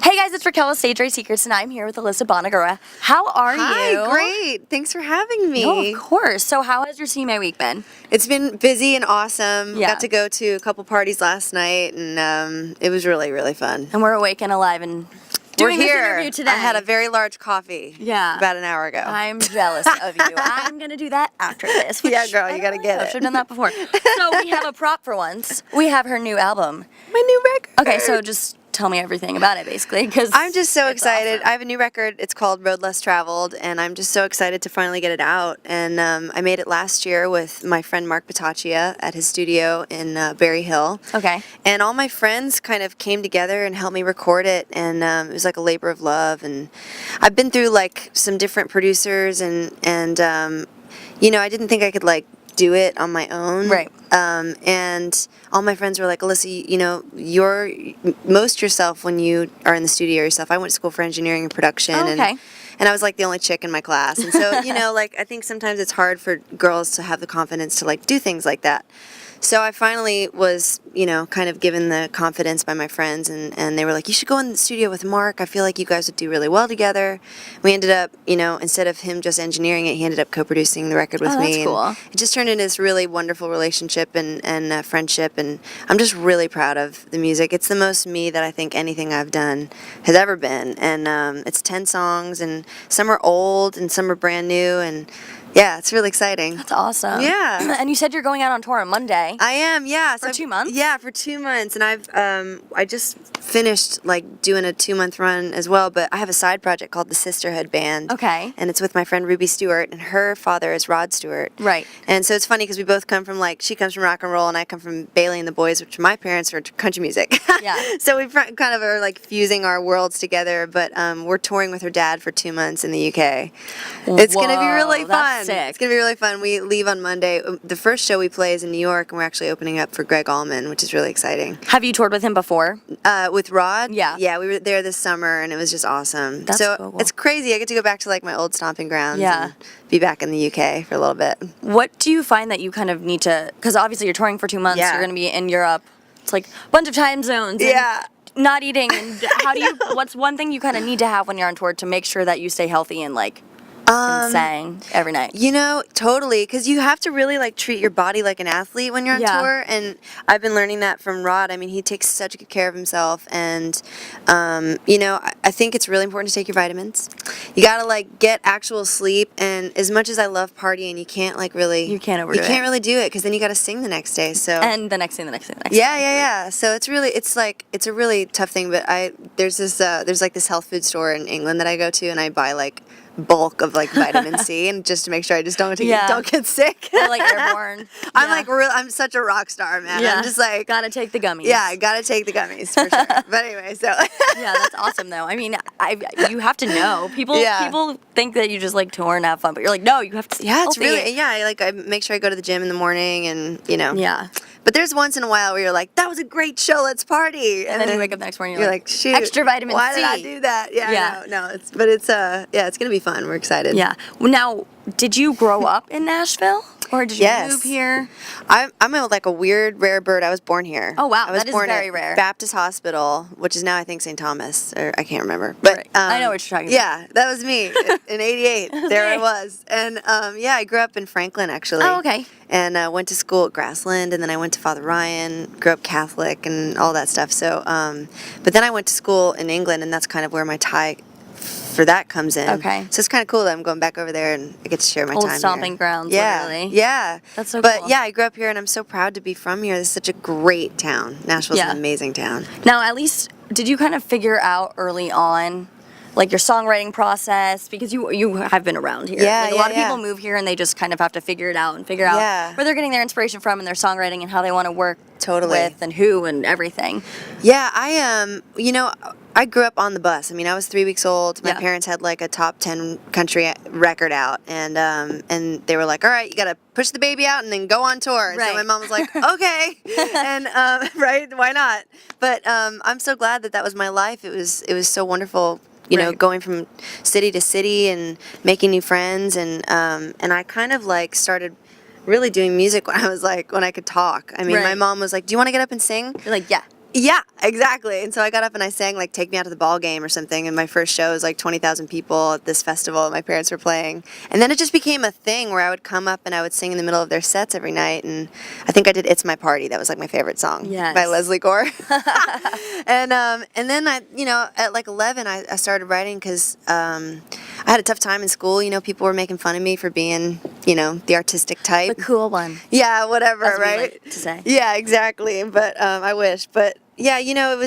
Hey guys, it's Raquel with Stage Right Secrets, and I'm here with Alyssa Bonagura. How are you? Hi, great. Thanks for having me. No, of course. So how has your CMA week been? It's been busy and awesome. Yeah. Got to go to a couple parties last night, and it was really, really fun. And we're awake and alive and doing We're this here. interview today. I had a very large coffee. Yeah. About an hour ago. I'm jealous of you. I'm going to do that after this. Yeah, girl, you got to get it. I should have done that before. So we have a prop for once. We have her new album. My new record. Okay, so just tell me everything about it, basically, because I'm just so excited. Awesome. I have a new record. It's called Road Less Traveled, and I'm just so excited to finally get it out. And I made it last year with my friend Mark Bataccia at his studio in Berry Hill. Okay. And all my friends kind of came together and helped me record it, and it was like a labor of love. And I've been through like some different producers, and you know, I didn't think I could like do it on my own. Right. And all my friends were like, Alyssa, you know, you're most yourself when you are in the studio yourself. I went to school for engineering and production. Oh, okay. And I was like the only chick in my class. And so, you know, like I think sometimes it's hard for girls to have the confidence to like do things like that. So I finally was, you know, kind of given the confidence by my friends, and they were like, you should go in the studio with Mark. I feel like you guys would do really well together. We ended up, you know, instead of him just engineering it, he ended up co-producing the record with me. That's cool. And it just turned into this really wonderful relationship and friendship, and I'm just really proud of the music. It's the most me that I think anything I've done has ever been. And it's 10 songs, and some are old and some are brand new, and yeah, it's really exciting. That's awesome. Yeah. And you said you're going out on tour on Monday. I am, yeah. For 2 months? Yeah, for 2 months, and I just finished like doing a 2-month run as well. But I have a side project called the Sisterhood Band. Okay. And it's with my friend Ruby Stewart, and her father is Rod Stewart. Right. And so it's funny because we both come from like, she comes from rock and roll, and I come from Bailey and the Boys, which my parents are country music. Yeah. So we kind of are like fusing our worlds together. But we're touring with her dad for 2 months in the UK. It's gonna be really fun. That's sick. It's gonna be really fun. We leave on Monday. The first show we play is in New York, and we're actually opening up for Greg Allman, which is really exciting. Have you toured with him before? With Rod? Yeah. Yeah, we were there this summer, and it was just awesome. That's so cool. it's crazy. I get to go back to like my old stomping grounds Yeah. and be back in the UK for a little bit. What do you find that you kind of need to, because obviously you're touring for 2 months, Yeah. you're going to be in Europe. It's like a bunch of time zones. And Yeah. not eating. And how do you, what's one thing you kind of need to have when you're on tour to make sure that you stay healthy and like, and sang every night? You know, totally, because you have to really like treat your body like an athlete when you're on Yeah. tour, and I've been learning that from Rod. I mean, he takes such good care of himself, and you know, I think it's really important to take your vitamins. You gotta like get actual sleep, and as much as I love partying, you can't like really, You can't overdo you can't it. really do it because then you gotta sing the next day. So And the next thing, the next thing, the next yeah, thing. yeah, yeah. So it's really, it's like, it's a really tough thing. But there's this, there's like this health food store in England that I go to, and I buy like bulk of like vitamin C, and just to make sure I just don't Yeah. don't get sick. Or like airborne. I'm Yeah. like I'm such a rock star, man. Yeah. I'm just like, Gotta take the gummies. yeah, I gotta take the gummies for sure. But anyway, so Yeah, that's awesome though. I mean, you have to know. People Yeah. people think that you just like tour and have fun, but you're like, no, you have to. yeah, it's healthy. really I make sure I go to the gym in the morning, and you know. Yeah. But there's once in a while where you're like, that was a great show, let's party. And then you wake up the next morning, you're like, shoot, extra vitamin why C. did I do that? Yeah, Yeah. no, it's yeah, it's gonna be fun. We're excited. Yeah. Now, did you grow up in Nashville, or did you Yes. move here? I'm like a weird rare bird. I was born here. Oh, wow. I was That is born very at rare. Baptist Hospital, which is now I think St. Thomas, or I can't remember. But Right. I know what you're talking about. Yeah, that was me in '88. There I me. was, and yeah, I grew up in Franklin actually. Oh, okay. And went to school at Grassland, and then I went to Father Ryan. Grew up Catholic and all that stuff. So, but then I went to school in England, and that's kind of where my tie for that comes in. Okay. So it's kind of cool that I'm going back over there, and I get to share my Old time stomping here. grounds, Yeah, literally. yeah. That's so But cool. yeah, I grew up here, and I'm so proud to be from here. This is such a great town. Nashville's Yeah. an amazing town. Now, at least, did you kind of figure out early on, like your songwriting process? Because you have been around here. Yeah, like, a lot of yeah, people yeah. move here and they just kind of have to figure it out and figure out Yeah. where they're getting their inspiration from and their songwriting and how they want to work Totally. with and who and everything. Yeah, you know, I grew up on the bus. I mean, I was 3 weeks old. My Yeah. parents had like a top 10 country record out, and they were like, "All right, you got to push the baby out and then go on tour." Right. So my mom was like, "Okay," and right, why not? But I'm so glad that was my life. It was so wonderful. You know, Right. going from city to city and making new friends, and I kind of like started really doing music when I was like when I could talk. I mean, my Right. mom was like, "Do you want to get up and sing?" You're like, yeah. Yeah, exactly. And so I got up and I sang like "Take Me Out to the Ball Game" or something. And my first show was like 20,000 people at this festival that my parents were playing. And then it just became a thing where I would come up and I would sing in the middle of their sets every night. And I think I did "It's My Party." That was like my favorite song by Leslie Gore. And then at like 11, I started writing because I had a tough time in school. You know, people were making fun of me for being, the artistic type. The cool one. Yeah, whatever, That's what we right? like to say. Yeah, exactly. But I wish. But yeah, it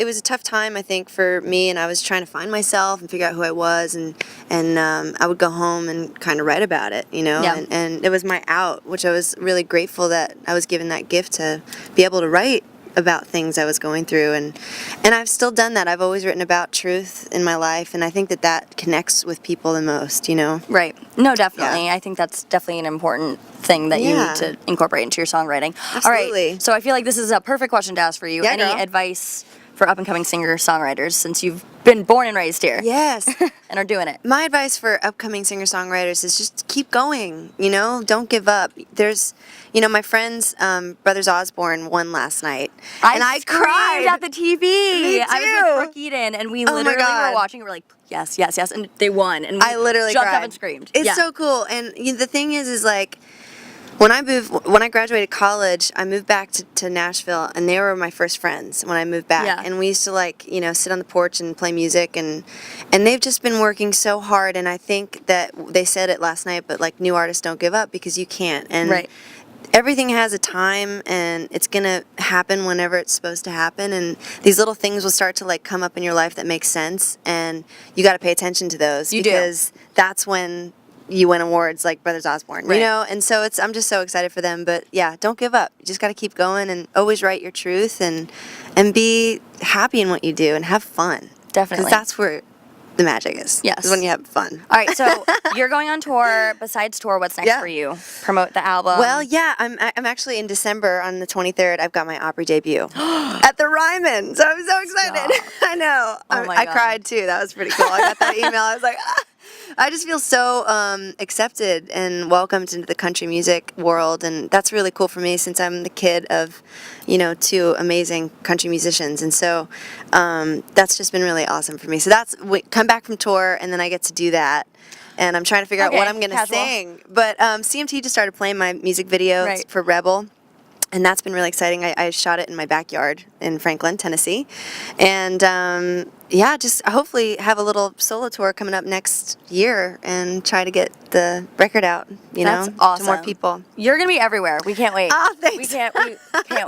was a tough time, I think, for me, and I was trying to find myself and figure out who I was, and I would go home and kind of write about it, Yeah. and it was my out, which I was really grateful that I was given that gift to be able to write about things I was going through, and I've still done that. I've always written about truth in my life, and I think that connects with people the most, Right. No, definitely. Yeah. I think that's definitely an important thing that you Yeah. need to incorporate into your songwriting. All Absolutely. right. So I feel like this is a perfect question to ask for you. Yeah, Any girl. advice for up-and-coming singer-songwriters since you've been born and raised here? Yes. And are doing it? My advice for upcoming singer-songwriters is just keep going, don't give up. There's, my friend's Brothers Osborne won last night, and I screamed cried. at the TV. Me I was too. with Brooke Eden, and we Oh my literally God. were watching. We're like, yes, yes, yes, and they won. And we I literally jumped cried. up and screamed. It's Yeah. so cool, and the thing is like, when I graduated college, I moved back to Nashville, and they were my first friends when I moved back. Yeah. And we used to sit on the porch and play music, and they've just been working so hard. And I think that they said it last night, but like new artists don't give up because you can't. And Right. everything has a time, and it's gonna happen whenever it's supposed to happen. And these little things will start to like come up in your life that make sense, and you got to pay attention to those You do. because that's when you win awards like Brothers Osborne, Right. and so I'm just so excited for them. But yeah, don't give up. You just got to keep going and always write your truth and be happy in what you do and have fun. Definitely. Because that's where the magic is. Yes. Is when you have fun. All right, so you're going on tour. Besides tour, what's next Yeah. for you? Promote the album. Well, yeah, I'm actually in December on the 23rd. I've got my Opry debut at the Ryman, so I'm so excited. Stop. I know. Oh my I God. cried too. That was pretty cool. I got that email. I was like, ah. I just feel so accepted and welcomed into the country music world, and that's really cool for me since I'm the kid of, two amazing country musicians, and so that's just been really awesome for me. So come back from tour, and then I get to do that. And I'm trying to figure out what I'm going to casual. sing. But CMT just started playing my music videos Right. for Rebel. And that's been really exciting. I shot it in my backyard in Franklin, Tennessee. And just hopefully have a little solo tour coming up next year and try to get the record out, That's to awesome. more people. You're gonna be everywhere. We can't wait. Oh, thanks. We can't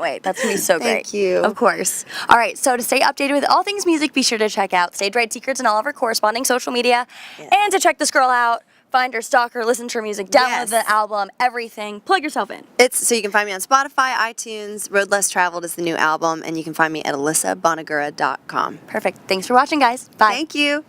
wait. That's gonna be so great. Thank you. Of course. All right. So to stay updated with all things music, be sure to check out Stage Right Secrets and all of our corresponding social media, and to check this girl out. Find her, stalk her, listen to her music, download Yes. the album, everything. Plug yourself in. So you can find me on Spotify, iTunes. Road Less Traveled is the new album, and you can find me at alyssabonagura.com. Perfect. Thanks for watching, guys. Bye. Thank you.